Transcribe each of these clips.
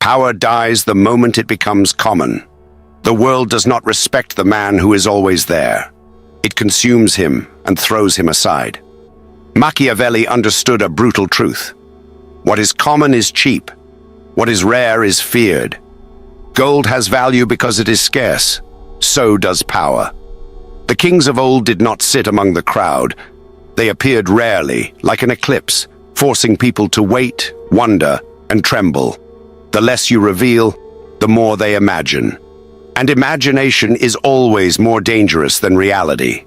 Power dies the moment it becomes common. The world does not respect the man who is always there. It consumes him and throws him aside. Machiavelli understood a brutal truth. What is common is cheap. What is rare is feared. Gold has value because it is scarce. So does power. The kings of old did not sit among the crowd. They appeared rarely, like an eclipse, forcing people to wait, wonder, and tremble. The less you reveal, the more they imagine. And imagination is always more dangerous than reality.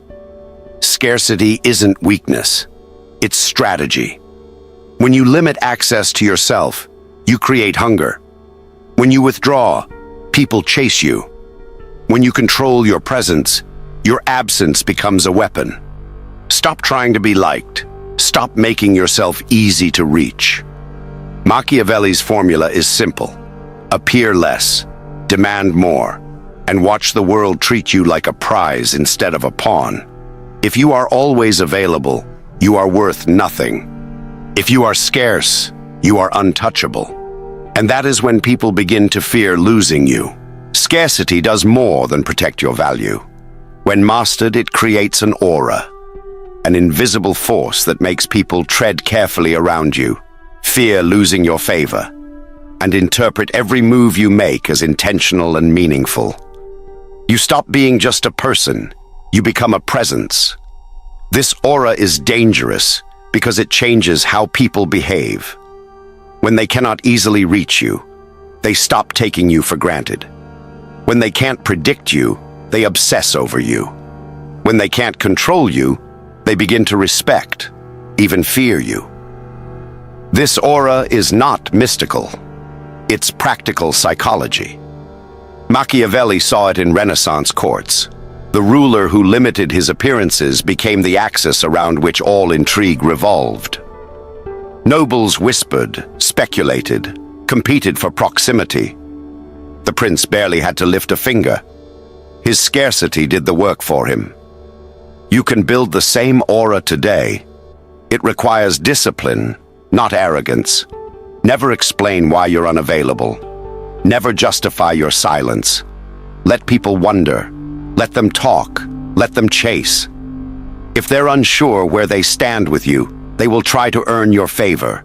Scarcity isn't weakness. It's strategy. When you limit access to yourself, you create hunger. When you withdraw, people chase you. When you control your presence, your absence becomes a weapon. Stop trying to be liked. Stop making yourself easy to reach. Machiavelli's formula is simple. Appear less, demand more, and watch the world treat you like a prize instead of a pawn. If you are always available, you are worth nothing. If you are scarce, you are untouchable. And that is when people begin to fear losing you. Scarcity does more than protect your value. When mastered, it creates an aura, an invisible force that makes people tread carefully around you, fear losing your favor, and interpret every move you make as intentional and meaningful. You stop being just a person, you become a presence. This aura is dangerous because it changes how people behave. When they cannot easily reach you, they stop taking you for granted. When they can't predict you, they obsess over you. When they can't control you, they begin to respect, even fear you. This aura is not mystical. It's practical psychology. Machiavelli saw it in Renaissance courts. The ruler who limited his appearances became the axis around which all intrigue revolved. Nobles whispered, speculated, competed for proximity. The prince barely had to lift a finger. His scarcity did the work for him. You can build the same aura today. It requires discipline, not arrogance. Never explain why you're unavailable. Never justify your silence. Let people wonder. Let them talk. Let them chase. If they're unsure where they stand with you, they will try to earn your favor.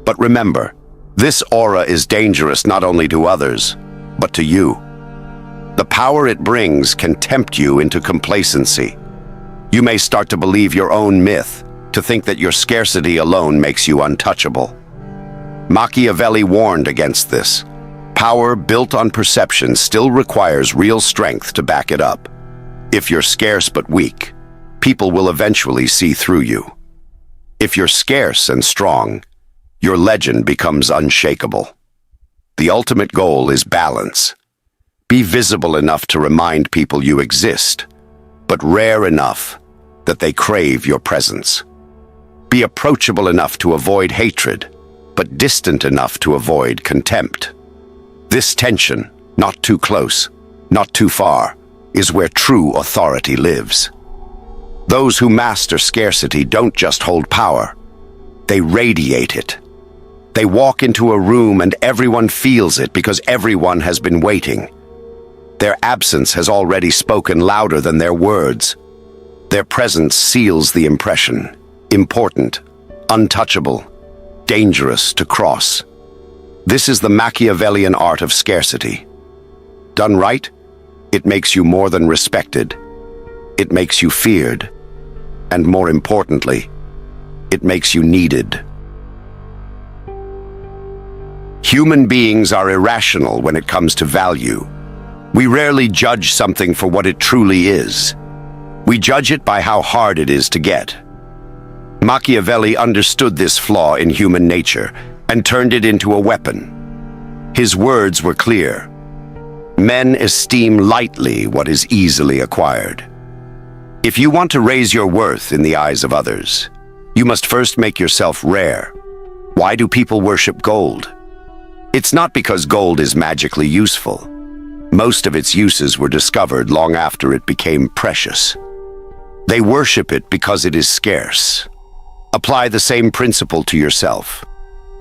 But remember, this aura is dangerous not only to others, but to you. The power it brings can tempt you into complacency. You may start to believe your own myth, to think that your scarcity alone makes you untouchable. Machiavelli warned against this. Power built on perception still requires real strength to back it up. If you're scarce but weak, people will eventually see through you. If you're scarce and strong, your legend becomes unshakable. The ultimate goal is balance. Be visible enough to remind people you exist, but rare enough that they crave your presence. Be approachable enough to avoid hatred, but distant enough to avoid contempt. This tension, not too close, not too far, is where true authority lives. Those who master scarcity don't just hold power, they radiate it. They walk into a room and everyone feels it because everyone has been waiting. Their absence has already spoken louder than their words. Their presence seals the impression. Important, untouchable, dangerous to cross. This is the Machiavellian art of scarcity. Done right, it makes you more than respected. It makes you feared. And more importantly, it makes you needed. Human beings are irrational when it comes to value. We rarely judge something for what it truly is. We judge it by how hard it is to get. Machiavelli understood this flaw in human nature and turned it into a weapon. His words were clear. Men esteem lightly what is easily acquired. If you want to raise your worth in the eyes of others, you must first make yourself rare. Why do people worship gold? It's not because gold is magically useful. Most of its uses were discovered long after it became precious. They worship it because it is scarce. Apply the same principle to yourself.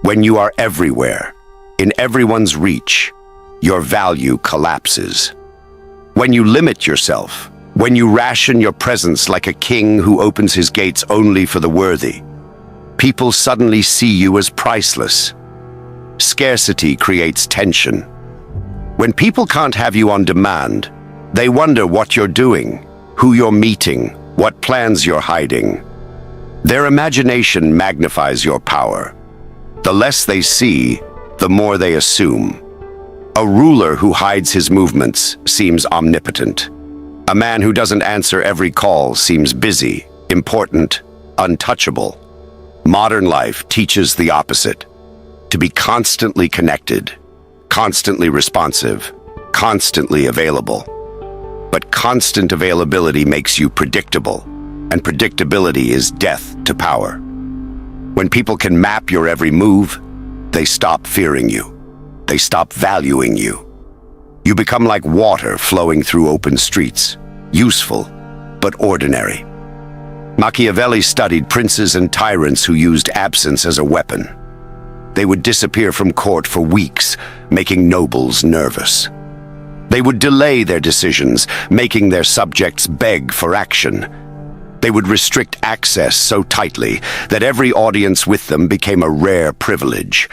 When you are everywhere, in everyone's reach, your value collapses. When you limit yourself, when you ration your presence like a king who opens his gates only for the worthy, people suddenly see you as priceless. Scarcity creates tension. When people can't have you on demand, they wonder what you're doing, who you're meeting, what plans you're hiding. Their imagination magnifies your power. The less they see, the more they assume. A ruler who hides his movements seems omnipotent. A man who doesn't answer every call seems busy, important, untouchable. Modern life teaches the opposite. To be constantly connected, constantly responsive, constantly available. But constant availability makes you predictable, and predictability is death to power. When people can map your every move, they stop fearing you. They stop valuing you. You become like water flowing through open streets, useful, but ordinary. Machiavelli studied princes and tyrants who used absence as a weapon. They would disappear from court for weeks, making nobles nervous. They would delay their decisions, making their subjects beg for action. They would restrict access so tightly that every audience with them became a rare privilege.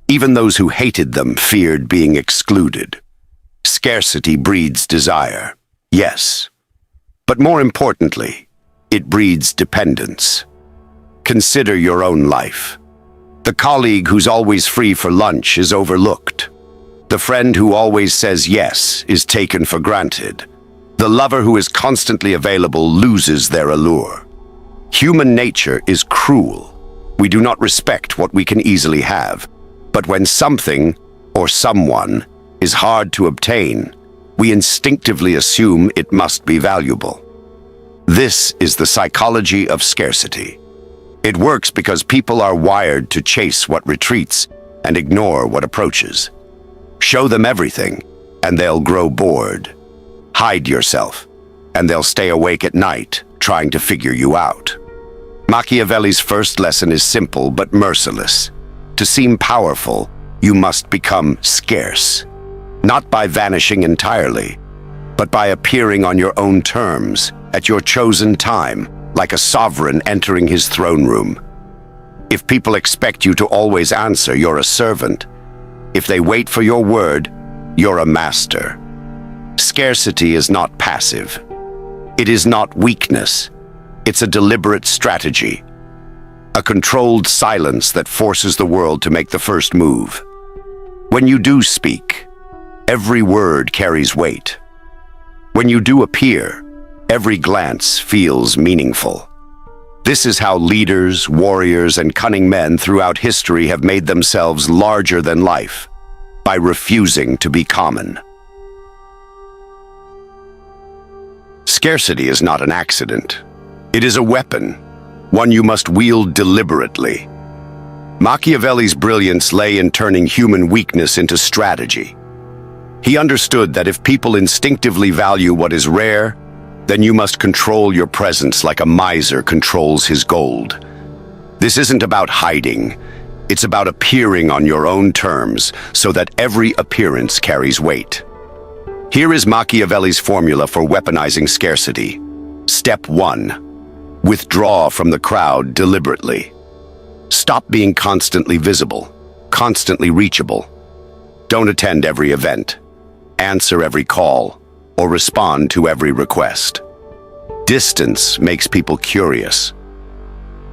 Even those who hated them feared being excluded. Scarcity breeds desire, yes. But more importantly, it breeds dependence. Consider your own life. The colleague who's always free for lunch is overlooked. The friend who always says yes is taken for granted. The lover who is constantly available loses their allure. Human nature is cruel. We do not respect what we can easily have. But when something, or someone, is hard to obtain, we instinctively assume it must be valuable. This is the psychology of scarcity. It works because people are wired to chase what retreats and ignore what approaches. Show them everything, and they'll grow bored. Hide yourself, and they'll stay awake at night, trying to figure you out. Machiavelli's first lesson is simple but merciless. To seem powerful, you must become scarce. Not by vanishing entirely, but by appearing on your own terms, at your chosen time, like a sovereign entering his throne room. If people expect you to always answer, you're a servant. If they wait for your word, you're a master. Scarcity is not passive. It is not weakness. It's a deliberate strategy. A controlled silence that forces the world to make the first move. When you do speak, every word carries weight. When you do appear, every glance feels meaningful. This is how leaders, warriors, and cunning men throughout history have made themselves larger than life, by refusing to be common. Scarcity is not an accident. It is a weapon, one you must wield deliberately. Machiavelli's brilliance lay in turning human weakness into strategy. He understood that if people instinctively value what is rare, then you must control your presence like a miser controls his gold. This isn't about hiding. It's about appearing on your own terms so that every appearance carries weight. Here is Machiavelli's formula for weaponizing scarcity. Step 1. Withdraw from the crowd deliberately. Stop being constantly visible, constantly reachable. Don't attend every event, answer every call, or respond to every request. Distance makes people curious.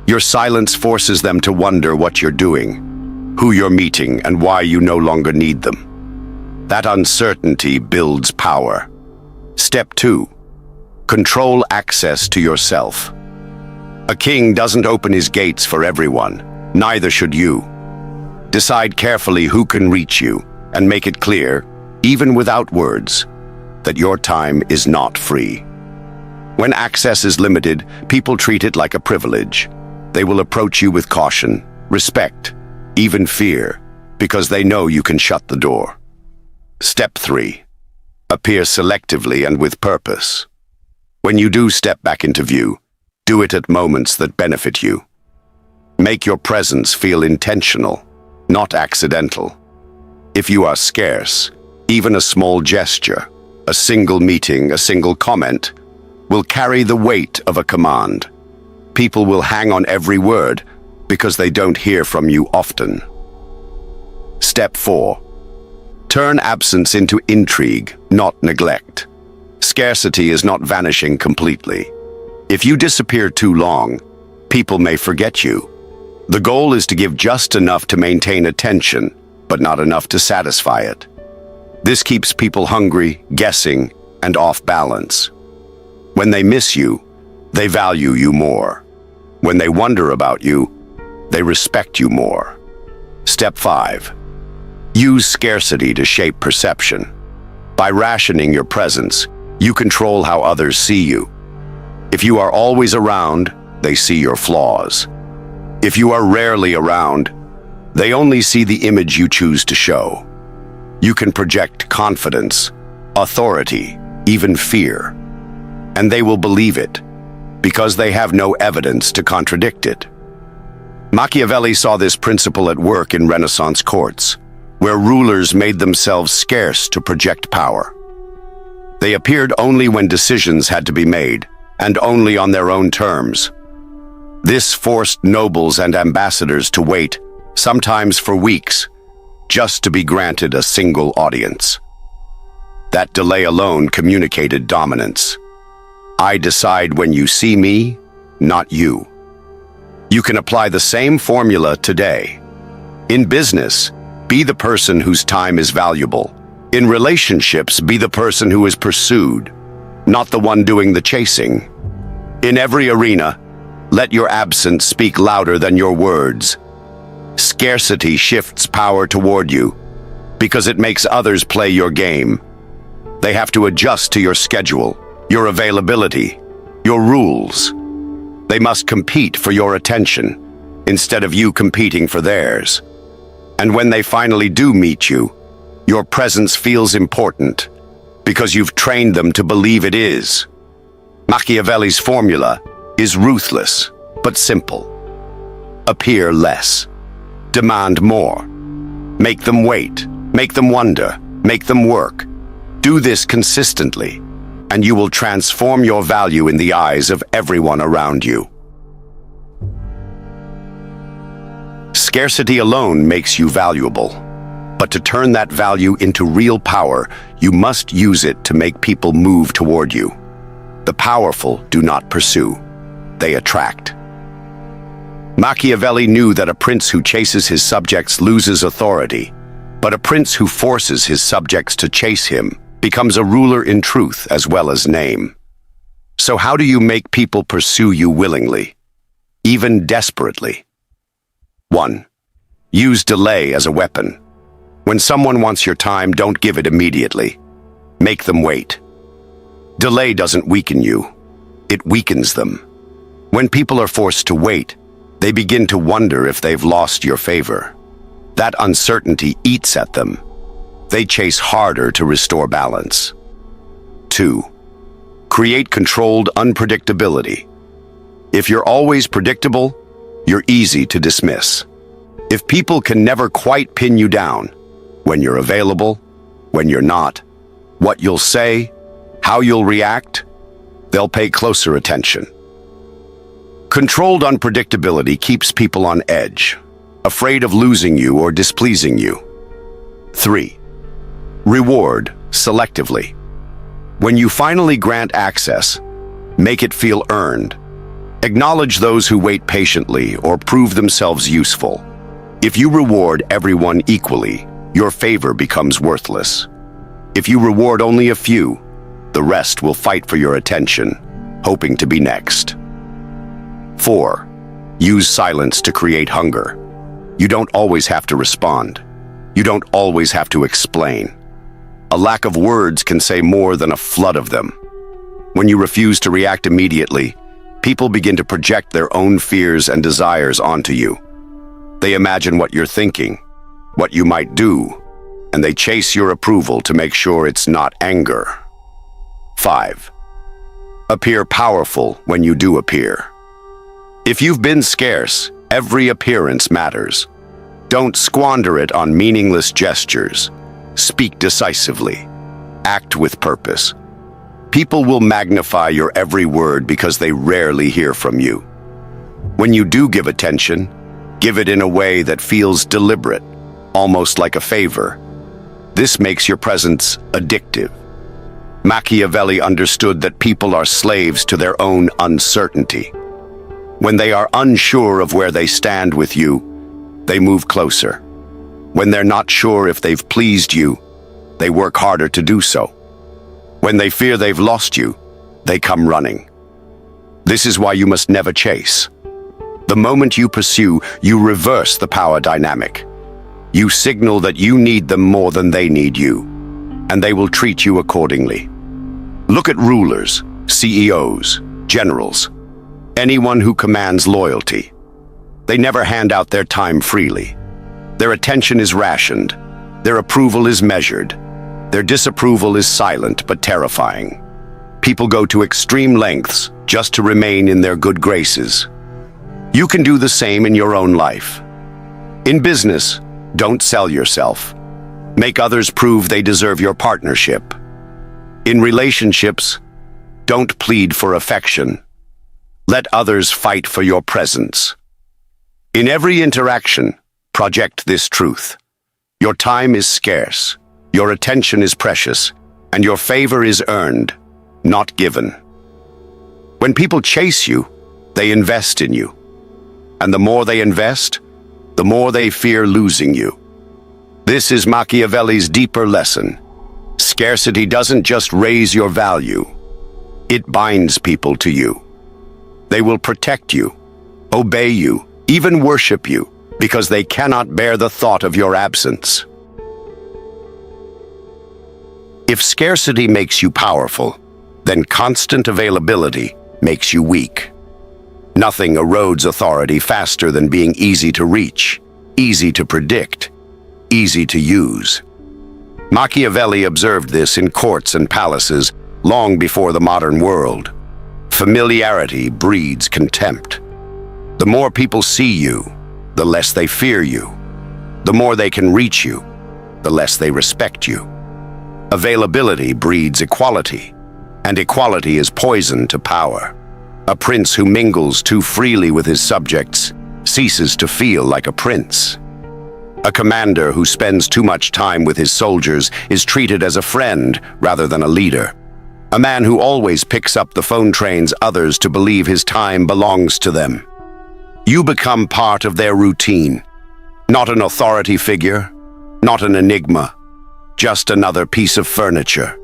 Your silence forces them to wonder what you're doing, who you're meeting, and why you no longer need them. That uncertainty builds power. Step 2. Control access to yourself. A king doesn't open his gates for everyone, neither should you. Decide carefully who can reach you, and make it clear, even without words, that your time is not free. When access is limited, people treat it like a privilege. They will approach you with caution, respect, even fear, because they know you can shut the door. Step 3. Appear selectively and with purpose. When you do step back into view, do it at moments that benefit you. Make your presence feel intentional, not accidental. If you are scarce, even a small gesture, a single meeting, a single comment, will carry the weight of a command. People will hang on every word because they don't hear from you often. Step 4. Turn absence into intrigue, not neglect. Scarcity is not vanishing completely. If you disappear too long, people may forget you. The goal is to give just enough to maintain attention, but not enough to satisfy it. This keeps people hungry, guessing, and off balance. When they miss you, they value you more. When they wonder about you, they respect you more. Step 5. Use scarcity to shape perception. By rationing your presence, you control how others see you. If you are always around, they see your flaws. If you are rarely around, they only see the image you choose to show. You can project confidence, authority, even fear, and they will believe it because they have no evidence to contradict it. Machiavelli saw this principle at work in Renaissance courts, where rulers made themselves scarce to project power. They appeared only when decisions had to be made, and only on their own terms. This forced nobles and ambassadors to wait, sometimes for weeks, just to be granted a single audience. That delay alone communicated dominance. I decide when you see me, not you. You can apply the same formula today. In business, be the person whose time is valuable. In relationships, be the person who is pursued, not the one doing the chasing. In every arena, let your absence speak louder than your words. Scarcity shifts power toward you because it makes others play your game. They have to adjust to your schedule, your availability, your rules. They must compete for your attention instead of you competing for theirs. And when they finally do meet you, your presence feels important because you've trained them to believe it is. Machiavelli's formula is ruthless, but simple. Appear less. Demand more. Make them wait. Make them wonder. Make them work. Do this consistently, and you will transform your value in the eyes of everyone around you. Scarcity alone makes you valuable, but to turn that value into real power, you must use it to make people move toward you. The powerful do not pursue, they attract. Machiavelli knew that a prince who chases his subjects loses authority, but a prince who forces his subjects to chase him becomes a ruler in truth as well as name. So how do you make people pursue you willingly, even desperately? 1. Use delay as a weapon. When someone wants your time, don't give it immediately. Make them wait. Delay doesn't weaken you, it weakens them. When people are forced to wait, they begin to wonder if they've lost your favor. That uncertainty eats at them. They chase harder to restore balance. 2. Create controlled unpredictability. If you're always predictable, you're easy to dismiss. If people can never quite pin you down, when you're available, when you're not, what you'll say, how you'll react, they'll pay closer attention. Controlled unpredictability keeps people on edge, afraid of losing you or displeasing you. 3. Reward selectively. When you finally grant access, make it feel earned. Acknowledge those who wait patiently or prove themselves useful. If you reward everyone equally, your favor becomes worthless. If you reward only a few, the rest will fight for your attention, hoping to be next. 4. Use silence to create hunger. You don't always have to respond. You don't always have to explain. A lack of words can say more than a flood of them. When you refuse to react immediately, people begin to project their own fears and desires onto you. They imagine what you're thinking, what you might do, and they chase your approval to make sure it's not anger. 5. Appear powerful when you do appear. If you've been scarce, every appearance matters. Don't squander it on meaningless gestures. Speak decisively. Act with purpose. People will magnify your every word because they rarely hear from you. When you do give attention, give it in a way that feels deliberate, almost like a favor. This makes your presence addictive. Machiavelli understood that people are slaves to their own uncertainty. When they are unsure of where they stand with you, they move closer. When they're not sure if they've pleased you, they work harder to do so. When they fear they've lost you, they come running. This is why you must never chase. The moment you pursue, you reverse the power dynamic. You signal that you need them more than they need you, and they will treat you accordingly. Look at rulers, CEOs, generals, anyone who commands loyalty. They never hand out their time freely. Their attention is rationed. Their approval is measured. Their disapproval is silent but terrifying. People go to extreme lengths just to remain in their good graces. You can do the same in your own life. In business, don't sell yourself. Make others prove they deserve your partnership. In relationships, don't plead for affection. Let others fight for your presence. In every interaction, project this truth. Your time is scarce, your attention is precious, and your favor is earned, not given. When people chase you, they invest in you. And the more they invest, the more they fear losing you. This is Machiavelli's deeper lesson. Scarcity doesn't just raise your value, it binds people to you. They will protect you, obey you, even worship you, because they cannot bear the thought of your absence. If scarcity makes you powerful, then constant availability makes you weak. Nothing erodes authority faster than being easy to reach, easy to predict, easy to use. Machiavelli observed this in courts and palaces long before the modern world. Familiarity breeds contempt. The more people see you, the less they fear you. The more they can reach you, the less they respect you. Availability breeds equality, and equality is poison to power. A prince who mingles too freely with his subjects ceases to feel like a prince. A commander who spends too much time with his soldiers is treated as a friend rather than a leader. A man who always picks up the phone trains others to believe his time belongs to them. You become part of their routine, not an authority figure, not an enigma, just another piece of furniture.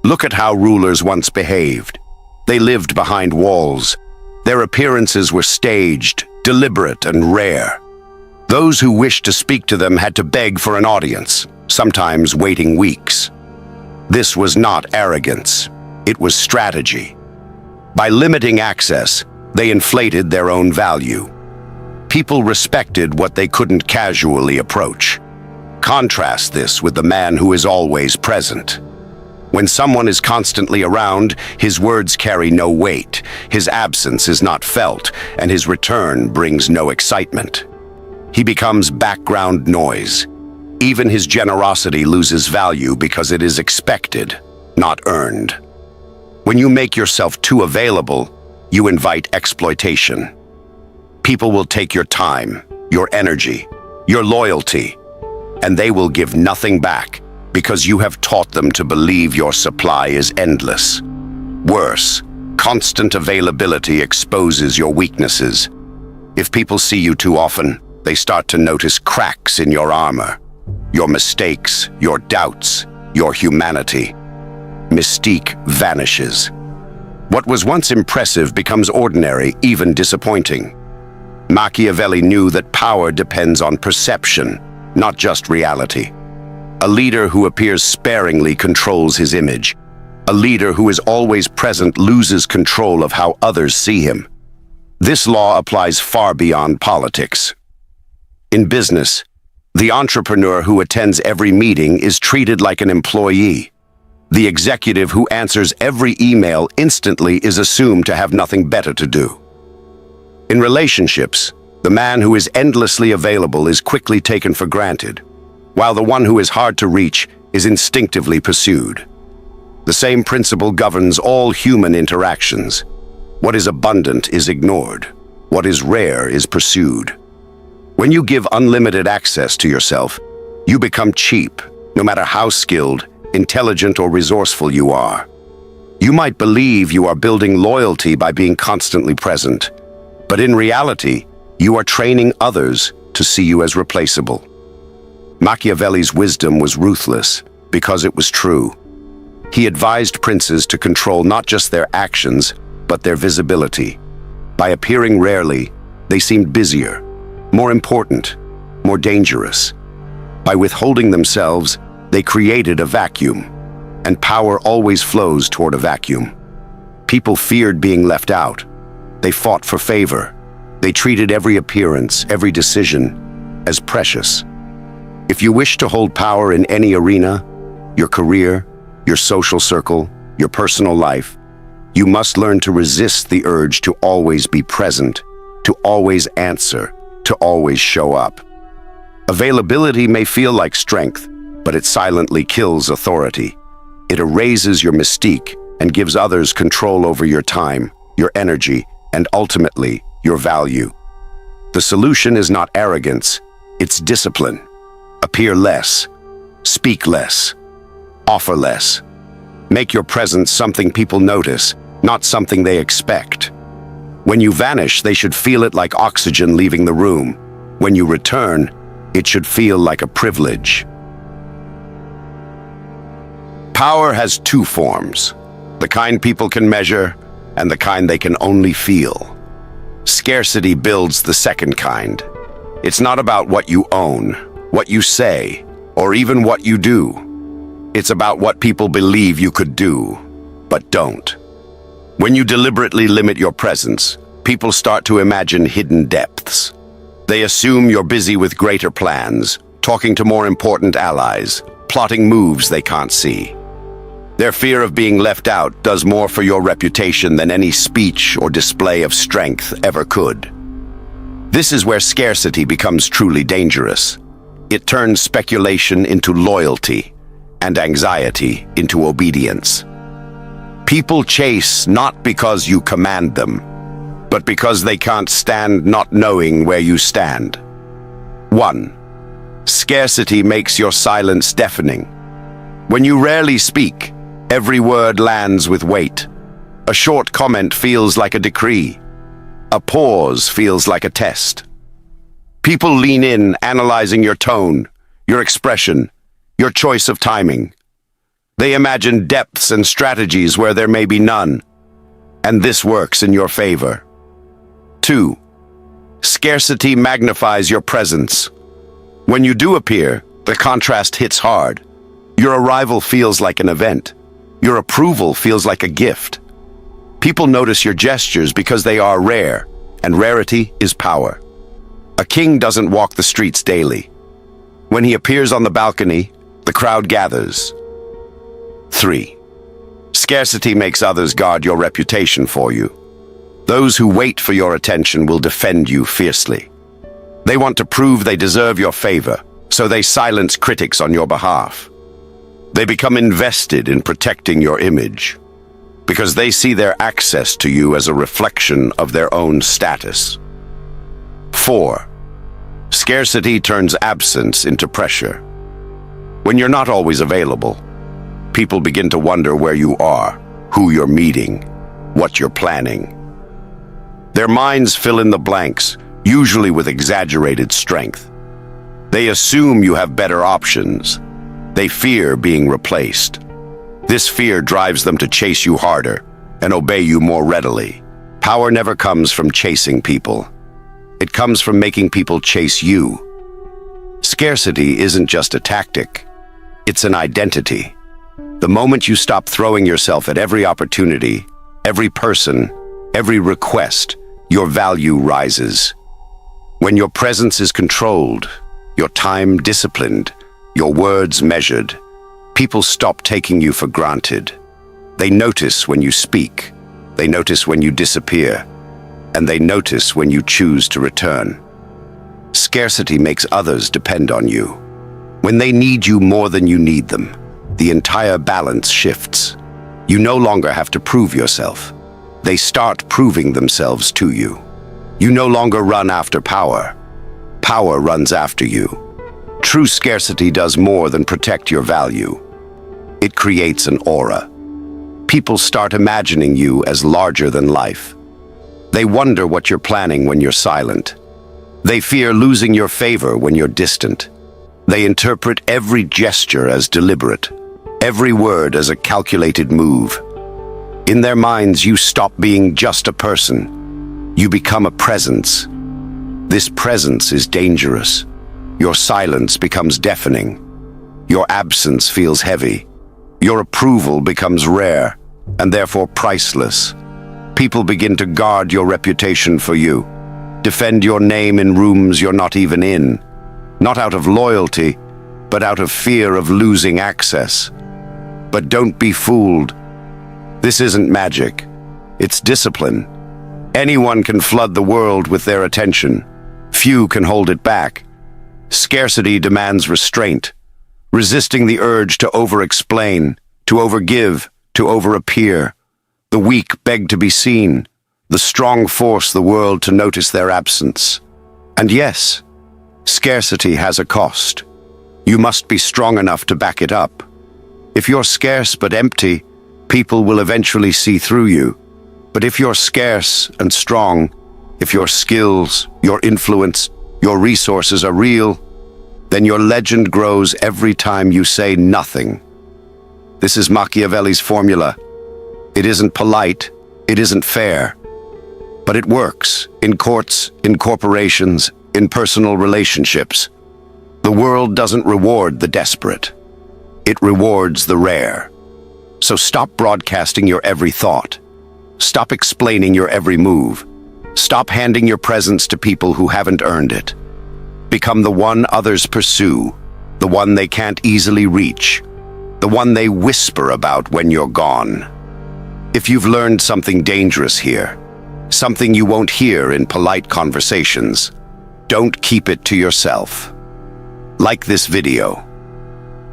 Look at how rulers once behaved. They lived behind walls. Their appearances were staged, deliberate, and rare. Those who wished to speak to them had to beg for an audience, sometimes waiting weeks. This was not arrogance, it was strategy. By limiting access, they inflated their own value. People respected what they couldn't casually approach. Contrast this with the man who is always present. When someone is constantly around, his words carry no weight, his absence is not felt, and his return brings no excitement. He becomes background noise. Even his generosity loses value because it is expected, not earned. When you make yourself too available, you invite exploitation. People will take your time, your energy, your loyalty, and they will give nothing back because you have taught them to believe your supply is endless. Worse, constant availability exposes your weaknesses. If people see you too often, they start to notice cracks in your armor, your mistakes, your doubts, your humanity. Mystique vanishes. What was once impressive becomes ordinary, even disappointing. Machiavelli knew that power depends on perception, not just reality. A leader who appears sparingly controls his image. A leader who is always present loses control of how others see him. This law applies far beyond politics. In business, the entrepreneur who attends every meeting is treated like an employee. The executive who answers every email instantly is assumed to have nothing better to do. In relationships, The man who is endlessly available is quickly taken for granted, while the one who is hard to reach is instinctively pursued. The same principle governs all human interactions. What is abundant is ignored. What is rare is pursued. When you give unlimited access to yourself, you become cheap, no matter how skilled, intelligent, or resourceful you are. You might believe you are building loyalty by being constantly present, but in reality, you are training others to see you as replaceable. Machiavelli's wisdom was ruthless because it was true. He advised princes to control not just their actions, but their visibility. By appearing rarely, they seemed busier, more important, more dangerous. By withholding themselves, they created a vacuum, and power always flows toward a vacuum. People feared being left out. They fought for favor. They treated every appearance, every decision, as precious. If you wish to hold power in any arena, your career, your social circle, your personal life, you must learn to resist the urge to always be present, to always answer, to always show up. Availability may feel like strength, but it silently kills authority. It erases your mystique and gives others control over your time, your energy, and ultimately, your value. The solution is not arrogance, it's discipline. Appear less, speak less, offer less. Make your presence something people notice, not something they expect. When you vanish, they should feel it like oxygen leaving the room. When you return, it should feel like a privilege. Power has two forms, the kind people can measure and the kind they can only feel. Scarcity builds the second kind. It's not about what you own, what you say, or even what you do. It's about what people believe you could do, but don't. When you deliberately limit your presence, people start to imagine hidden depths. They assume you're busy with greater plans, talking to more important allies, plotting moves they can't see. Their fear of being left out does more for your reputation than any speech or display of strength ever could. This is where scarcity becomes truly dangerous. It turns speculation into loyalty and anxiety into obedience. People chase not because you command them, but because they can't stand not knowing where you stand. 1. Scarcity makes your silence deafening. When you rarely speak, every word lands with weight. A short comment feels like a decree. A pause feels like a test. People lean in, analyzing your tone, your expression, your choice of timing. They imagine depths and strategies where there may be none, and this works in your favor. 2. Scarcity magnifies your presence. When you do appear, the contrast hits hard. Your arrival feels like an event. Your approval feels like a gift. People notice your gestures because they are rare, and rarity is power. A king doesn't walk the streets daily. When he appears on the balcony, the crowd gathers. 3. Scarcity makes others guard your reputation for you. Those who wait for your attention will defend you fiercely. They want to prove they deserve your favor, so they silence critics on your behalf. They become invested in protecting your image because they see their access to you as a reflection of their own status. 4. Scarcity turns absence into pressure. When you're not always available, people begin to wonder where you are, who you're meeting, what you're planning. Their minds fill in the blanks, usually with exaggerated strength. They assume you have better options. They fear being replaced. This fear drives them to chase you harder and obey you more readily. Power never comes from chasing people. It comes from making people chase you. Scarcity isn't just a tactic. It's an identity. The moment you stop throwing yourself at every opportunity, every person, every request, your value rises. When your presence is controlled, your time disciplined, your words measured, people stop taking you for granted. They notice when you speak, they notice when you disappear, and they notice when you choose to return. Scarcity makes others depend on you. When they need you more than you need them, the entire balance shifts. You no longer have to prove yourself. They start proving themselves to you. You no longer run after power. Power runs after you. True scarcity does more than protect your value. It creates an aura. People start imagining you as larger than life. They wonder what you're planning when you're silent. They fear losing your favor when you're distant. They interpret every gesture as deliberate, every word as a calculated move. In their minds, you stop being just a person. You become a presence. This presence is dangerous. Your silence becomes deafening. Your absence feels heavy. Your approval becomes rare, and therefore priceless. People begin to guard your reputation for you, defend your name in rooms you're not even in, not out of loyalty, but out of fear of losing access. But don't be fooled. This isn't magic. It's discipline. Anyone can flood the world with their attention. Few can hold it back. Scarcity demands restraint, resisting the urge to over-explain, to overgive, to over-appear. The weak beg to be seen. The strong force the world to notice their absence. And yes, scarcity has a cost. You must be strong enough to back it up. If you're scarce but empty, people will eventually see through you. But if you're scarce and strong, if your skills, your influence, your resources are real, then your legend grows every time you say nothing. This is Machiavelli's formula. It isn't polite, it isn't fair, but it works in courts, in corporations, in personal relationships. The world doesn't reward the desperate. It rewards the rare. So stop broadcasting your every thought. Stop explaining your every move. Stop handing your presence to people who haven't earned it. Become the one others pursue, the one they can't easily reach, the one they whisper about when you're gone. If you've learned something dangerous here, something you won't hear in polite conversations, don't keep it to yourself. Like this video.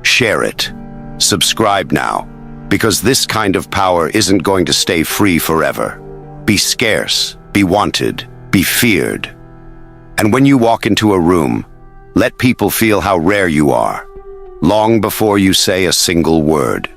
Share it. Subscribe now, because this kind of power isn't going to stay free forever. Be scarce, be wanted, be feared. And when you walk into a room, let people feel how rare you are, long before you say a single word.